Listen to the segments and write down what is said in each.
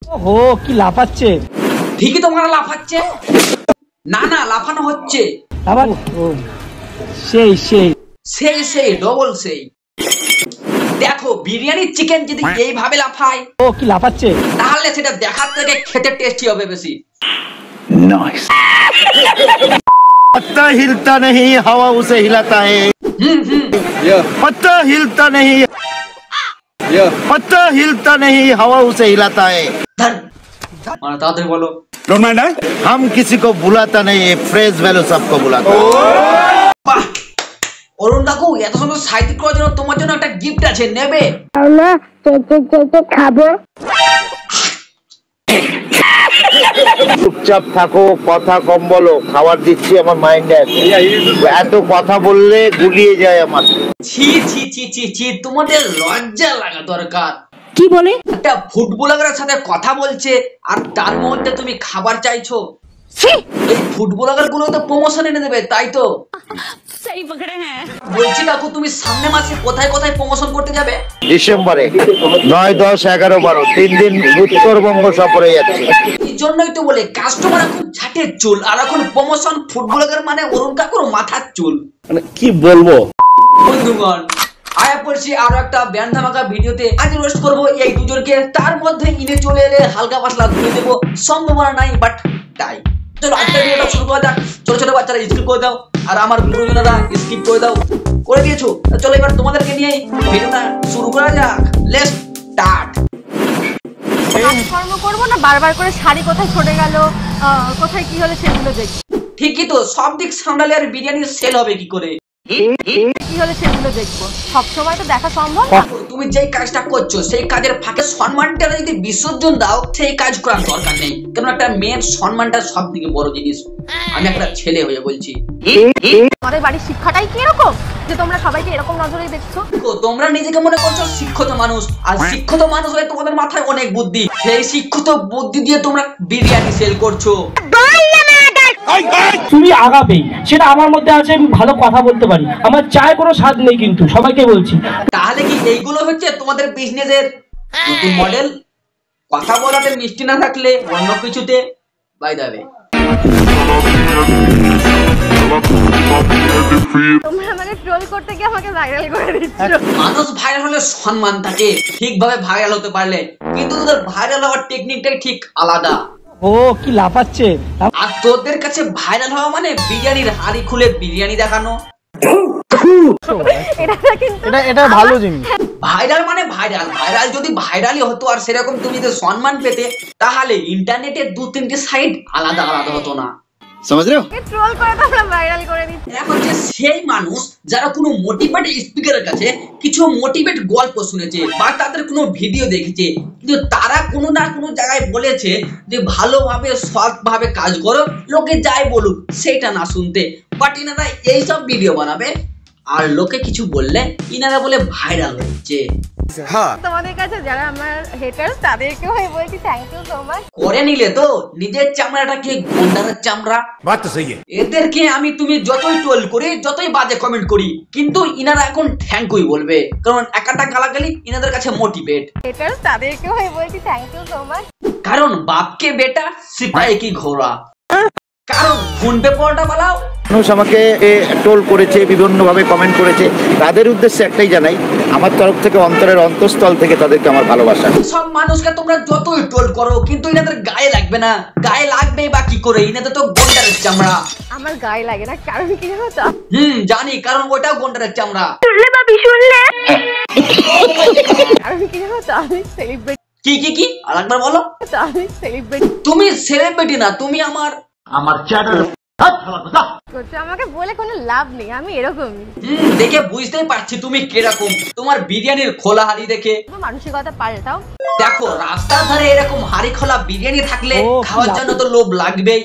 ও কি লাফাচ্ছে? ঠিকই তো মারা লাফাচ্ছে। না না লাফানো হচ্ছে। আবার সেই সেই সেই সেই ডবল সেই। দেখো বিরিয়ানি চিকেন যদি এইভাবে লাফায় ও কি লাফাচ্ছে, তাহলে সেটা দেখার থেকে খেতে টেস্টি হবে বেশি। नाइस। पत्ता हिलता नहीं हवा उसे हिलाता है। पत्ता हिलता नहीं, पत्ता हिलता नहीं हवा उसे हिलाता है। তাড়াতাড়ি বলো। हम किसी को बुलाता नहीं, फ्रेश वैल्यू सबको बुलाता है। বাহ অরুণ কাকু এত সুন্দর সাহিত্য করার জন্য তোমার জন্য একটা গিফট আছে, নেবে? আমরা চেটে খাবো। চুপচাপ থাকো, কথা কম বলো, খাবার দিচ্ছি আমার মাইন্ডে আছে। এত কথা বললে গুলিয়ে যায় আমার। ছি ছি ছি ছি ছি, তোমাদের লজ্জা লাগা দরকার। কি বলে? একটা ফুটবলারের সাথে কথা বলছে আর তার মধ্যে তুমি খাবার চাইছো। এই ফুটবলার গুলো তো প্রমোশন এনে দেবে, তাই তো? সহি পকড়ে হ্যাঁ। বলছি কাকু তুমি সামনে মাসে কোথায় কোথায় প্রমোশন করতে যাবে? ডিসেম্বরে 9, 10, 11, 12 3 দিন উত্তরবঙ্গ সফরে যাচ্ছে। এই জন্যই তো বলে কাস্টমার এখন ঝাটের চুল, আর এখন প্রমোশন ফুটবলার মানে অরুণ কাকুর মাথার চুল। মানে কি বলবো বন্ধুগণ, আয়া পড়ছি আরো একটা ব্যান্ড ধামাকা ভিডিওতে। আজ রোস্ট করবো এই দুজনকে, তার মধ্যে ইনে চলে এলে হালকা পাতলা ধুয়ে দেবো, সম্ভাবনা নাই বাট তাই। চলো আজকের ভিডিওটা শুরু করা যাক। ছোট ছোট বাচ্চারা স্কিপ করে দাও, আর আমার গুরুজনেরা স্কিপ করে দাও, করে দিয়েছো। চলো এবার তোমাদেরকে নিয়ে ভিডিওটা শুরু করা যাক। Let's start. কাজকর্ম করবো না, বারবার করে শাড়ি কোথায় ছড়ে গেল, কোথায় কি হলো সেগুলো দেখবো। ঠিকই তো, সব দিক সামলালে আর বিরিয়ানির সেল হবে কি করে? কি হলো সেগুলো দেখবো, সবসময় তো দেখা সম্ভব না। তুমি যেই কাজটা করছো সেই কাজের ফাঁকে সম্মানটা যদি বিসর্জন দাও, সেই কাজ করার দরকার নেই। কারণ একটা মেয়ের সম্মানটা সব থেকে বড় জিনিস। আমি একটা ছেলে হয়ে বলছি। আমাদের বাড়ির শিক্ষাটাই কি এরকম যে তোমরা সবাইকে এরকম নজরেই দেখছো? তোমরা নিজেকে মনে করছো শিক্ষিত মানুষ, আর শিক্ষিত মানুষ হয়ে তোমাদের মাথায় অনেক বুদ্ধি। সেই শিক্ষিত বুদ্ধি দিয়ে তোমরা বিরিয়ানি সেল করছো। তুমি আগাবেই, সেটা আমার মধ্যে আছে। আমি ভালো কথা বলতে পারি, আমার চায় কোনো স্বাদ নেই, কিন্তু সবাইকে বলছি। তাহলে কি এইগুলো হচ্ছে তোমাদের বিজনেসের নতুন মডেল? কথা বলাতে মিষ্টি না থাকলে অন্য কিছুতে বাই যাবে। তোমরা মানে ট্রোল করতে গিয়ে আমাকে ভাইরাল করে দিচ্ছ। মানুষ ভাইরাল হলে সম্মান থাকে, ঠিকভাবে ভাইরাল হতে পারলে। কিন্তু তোদের ভাইরাল হওয়ার টেকনিকটাই ঠিক আলাদা। ও কি লাফাচ্ছে? আর তোদের কাছে ভাইরাল হওয়া মানে বিরিয়ানির হাড়ি খুলে বিরিয়ানি দেখানো। এটা ভালো জিনিস। ভাইরাল মানে ভাইরাল। ভাইরাল যদি ভাইরালই হতো আর সেরকম তুমি যদি সম্মান পেতে, তাহলে ইন্টারনেটের 2-3টে সাইট আলাদা আলাদা হতো না। समझ रहे हो? ট্রোল করে তো আমরা ভাইরাল করে দিচ্ছি। এরা হচ্ছে সেই মানুষ যারা কোনো মোটিভেট স্পিকারের কাছে কিছু মোটিভেট গল্প শুনেছে বা তাদের কোনো ভিডিও দেখেছে, কিন্তু তারা কোনো না কোনো জায়গায় বলেছে যে ভালোভাবে সৎভাবে কাজ করো, লোকে যাই বলুক সেটা না শুনতে। বাট ইনারা এইসব ভিডিও বানাবে আর লোকে কিছু বললে ইনারা বলে ভাইরাল হচ্ছে। তোমাদের কাছে যারা আমার হেটার্স তাদেরকেও আমি বলছি থ্যাংক ইউ সো মাচ। করে নিলে তো নিজের চামড়াটাকে গন্ডারের চামড়া। बात तो सही है। এদেরকে আমি তুমি যতই ট্রোল করি, যতই বাজে কমেন্ট করি, কিন্তু ইনারা এখন থ্যাংক ইউ বলবে, কারণ একটা গালাগালি ইনাদের কাছে মোটিভেট। হেটার্স তাদেরকেও আমি বলছি থ্যাংক ইউ সো মাচ। কারণ বাপকে বেটা সিপাহি কি ঘোড়া। কারণ ফোন পে পড়াটা বালাও। মানুষ আমাকে ট্রোল করেছে, বিভিন্ন ভাবে কমেন্ট করেছে, তাদের উদ্দেশ্যে একটাই জানাই, আমার তরফ থেকে অন্তরের অন্তঃস্থল থেকে তাদেরকে আমার ভালোবাসা। সব মানুষকে তোমরা যতই ট্রোল করো, কিন্তু ইনাদের গায়ে লাগবে না। গায়ে লাগবে বা কি করে? ইনাদের তো গন্ডারের চামড়া। আমার গায়ে লাগে না, কারণ কি জানো তো? জানি, কারণ ওটাও গন্ডারের চামড়া। শুনলে বা শুনলে কারণ কি জানো তো? আমি সেলিব্রিটি। কি কি কি আরেকবার বলো। আমি সেলিব্রিটি। তুমি সেলিব্রিটি না, তুমি আমার চ্যানেল করছো, আমাকে বলে কোনো লাভ নেই, আমি এরকমই। দেখে বুঝতেই পারছি তুমি কিরকম। তোমার বিরিয়ানির খোলা হাড়ি দেখে মানসিকতা পাল্টাও। দেখো, রাস্তার ধারে এরকম হাড়ি খোলা বিরিয়ানি থাকলে খাওয়ার জন্য তো লোভ লাগবেই।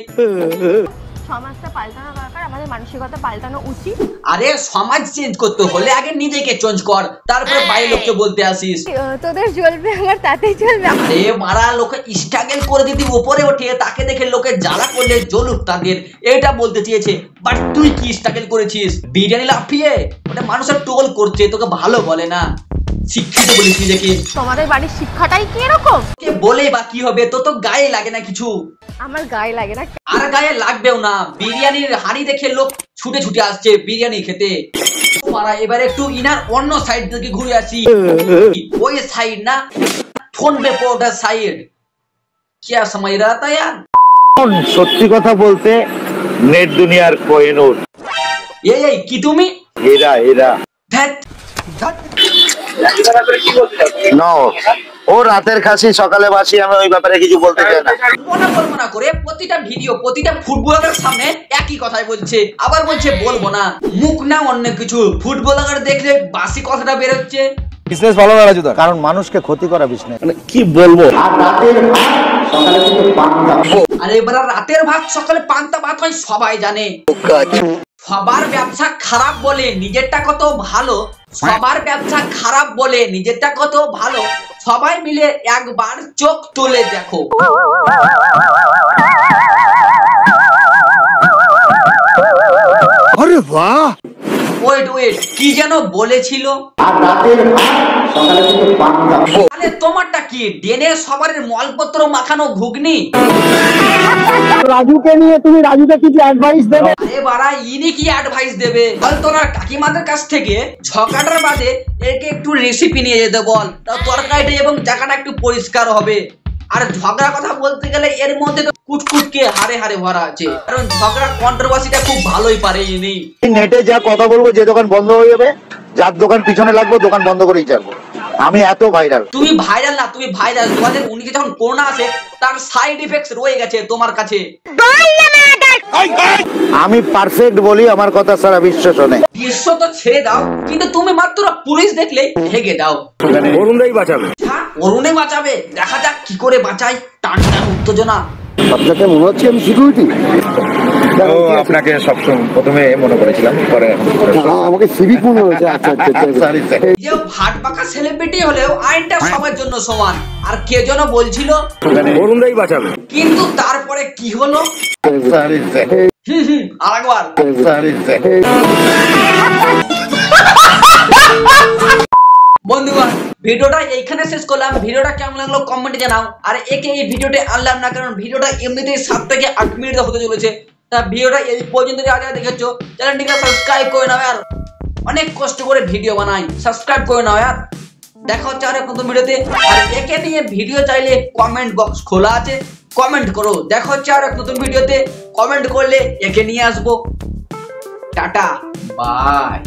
সমাজটা পাল্টানো দরকার, আমাদের মানসিকতা পাল্টানো উচিত। আরে সমাজ চেঞ্জ করতে হলে আগে নিজেকে চেঞ্জ কর, তারপরে বাইরে লোককে বলতে আসিস। তোদের জ্বলবে, আমার তাতেই চলবে। আরে মারা, লোকে স্ট্রাগল করে দিদি উপরে ওঠে, তাকে দেখে লোকে জ্বালা করলে জ্বলুক তাদের, এটা বলতে চেয়েছে। বাট তুই কি স্ট্রাগল করেছিস? বিরিয়ানি লাফিয়ে ওটা মানুষের টোল করছে, তোকে ভালো বলে না। শিক্ষিত বলিস নিজেকে। তোমাদের বাড়ির শিক্ষাটাই কি এরকম? কে বলে বা কি হবে, তো গায়ে লাগে না কিছু। আমার গায়ে লাগে না। আর গায়ে লাগবেও না, বিরিয়ানির হাঁড়ি দেখে লোক ছুটে ছুটে আসছে বিরিয়ানি খেতে। মারা এবার একটু ইনার অন্য সাইড থেকে ঘুরে আসি। ওই সাইড না, ফোন পে পোর্টার সাইড। क्या समझ रहा था यार? সত্যি কথা বলতে নেট দুনিয়ার কোহিনূর। এই কি তুমি? এরা ধ্যাৎ, নো, ও রাতের খাসি সকালে বাসি, আমি ওই ব্যাপারে কিছু বলতে চাই না। বলবো না করে প্রতিটা ভিডিও প্রতিটা ফুটবলারের সামনে একই কথাই বলছে, আবার বলছে বলবো না। মুখ না অন্য কিছু, ফুটবলার দেখলে বাসি কথাটা বেরোচ্ছে। বিজনেস ভালো না রাজুদা, কারণ মানুষকে ক্ষতি করা বিজনেস। মানে কি বলবো, আর রাতের সকালে কিন্তু পান্তা। আরে এবার রাতের ভাত সকালে পান্তা ভাত হয় সবাই জানে। সবার ব্যবসা খারাপ বলে নিজেরটা কত ভালো, সবার ব্যবসা খারাপ বলে নিজেরটা কত ভালো, সবাই মিলে একবার চোখ তুলে দেখো। আরে বাহ, ওয়েট কি যেন বলেছিল? আর রাতের সকালে কিন্তু পান্তা। আরে তোমারটা কি ডেনে সবার মলপত্র মাখানো ঘুগনি? রাজুকে নিয়ে তুমি রাজুকে কিছু অ্যাডভাইস দেবে? আরে বাড়া, ইনি কি অ্যাডভাইস দেবে? বল তোরা কাকিমাদের কাছ থেকে ঝগড়াটার বাদে একে একটু রেসিপি নিয়ে যেতে বল, তা তরকারিটা এবং জায়গাটা একটু পরিষ্কার হবে। আর ঝগড়া কথা বলতে গেলে এর মধ্যে তো কুটকুটকে হারে হারে ভরা আছে, কারণ ঝগড়া কন্ট্রোভার্সিটা খুব ভালোই পারে ইনি। নেটে যা কথা বলবো, যে দোকান বন্ধ হয়ে যাবে, যার দোকান পিছনে লাগবো, দোকান বন্ধ করেই ছাড়বো। আমি এত ভাইরাল। তুমি ভাইরাল না, তুমি ভাইরাল। 2019 যখন করোনা আসে তার সাইড ইফেক্টস রয়ে গেছে তোমার কাছে। আমি পারফেক্ট বলি, আমার কথা সারা বিশ্ব শোনে। বিশ্ব তো ছেড়ে দাও, কিন্তু তুমি মাত্র পুলিশ দেখলে হেগে দাও। অরুণদাই বাঁচাবে। হ্যাঁ, অরুণে বাঁচাবে, দেখা যাক কি করে বাঁচাই। টান টান উত্তেজনা। আপনাকে মনে হচ্ছে আমি সিকিউরিটি? আপনাকে সবসময় প্রথমে মনে করেছিলাম, পরে আমাকে সিভিক মনে হয়েছে। আচ্ছা যে ভাট পাকা সেলিব্রিটি হলেও আইনটা সবার জন্য সমান। আর কে যেন বলছিল অরুণদাই বাঁচাবে, কিন্তু তারপরে কি হলো? আরেকবার। বন্ধুগণ, ভিডিওটা এইখানে শেষ করলাম। ভিডিওটা কেমন লাগলো কমেন্টে জানাও। আর একে এই ভিডিওতে আনলাম না কারণ ভিডিওটা এমনিতেই 7 থেকে 8 মিনিট হতে চলেছে। তা ভিডিওটা এই পর্যন্ত যারা দেখেছো চ্যানেলটিকে সাবস্ক্রাইব করে নাও। আর অনেক কষ্ট করে ভিডিও বানাই, সাবস্ক্রাইব করে নাও। আর দেখা হচ্ছে আর এক নতুন ভিডিওতে। আর একে নিয়ে ভিডিও চাইলে কমেন্ট বক্স খোলা আছে, কমেন্ট করো। দেখা হচ্ছে আর এক নতুন ভিডিওতে। কমেন্ট করলে একে নিয়ে আসবো। Tata, by.